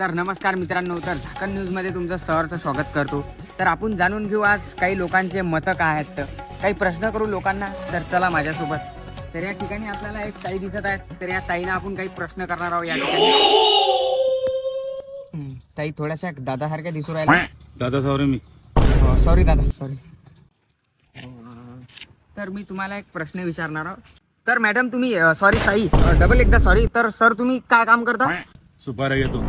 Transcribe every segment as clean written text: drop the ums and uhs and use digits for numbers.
तर नमस्कार मित्रांनो, तर झाकण न्यूजमध्ये तुमचं सहर्ष स्वागत करतो. तर आपण जाणून घेऊ आज काही लोकांचे मतं काय आहेत, तर काही प्रश्न करू लोकांना. तर चला माझ्यासोबत. तर या ठिकाणी आपल्याला एक ताई दिसत आहे, तर या ताईनं आपण काही प्रश्न करणार आहोत या ठिकाणी. ताई थोड्याशा दादासारख्या दिसू राहिल्या. दादा सॉरी मी सॉरी दादा, सॉरी. तर मी तुम्हाला एक प्रश्न विचारणार आहोत. तर मॅडम तुम्ही सॉरी ताई, डबल एकदा सॉरी. तर सर तुम्ही काय काम करता? सुपाऱ्या घेतो.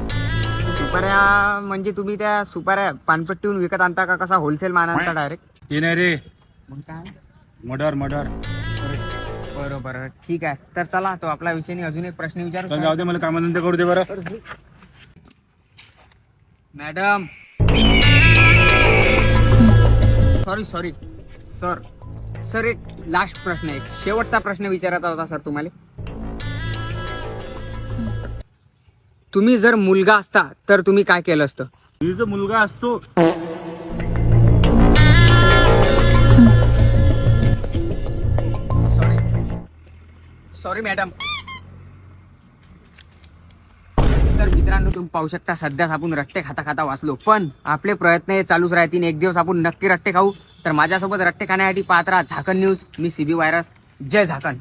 सुपाऱ्या म्हणजे तुम्ही त्या सुपाऱ्या पानपट्टीहून विकत आणता का कसा होलसेल मान आणता डायरेक्ट? ते नाही रे, मग काय? मर्डर बरोबर, ठीक आहे. तर चला तो आपला विषयाने अजून एक प्रश्न विचारू. तर जाऊ दे, मला कामानंतर करू दे बरं. मॅडम सॉरी सर एक लास्ट प्रश्न, एक शेवटचा प्रश्न विचारायचा होता सर तुम्हाला. तुम्ही जर मुलगा असता तर तुम्ही काय केलं असतं? मी जो मुलगा असतो सॉरी मॅडम. तर मित्रांनो तुम्ही पाहू शकता, सध्याच आपण रट्टे खाता वाचलो, पण आपले प्रयत्न हे चालूच राहतील. एक दिवस आपण नक्की रट्टे खाऊ. तर माझ्यासोबत रट्टे खाण्यासाठी पाहत राहा झाकण न्यूज. मी CB व्हायरस. जय झाकण.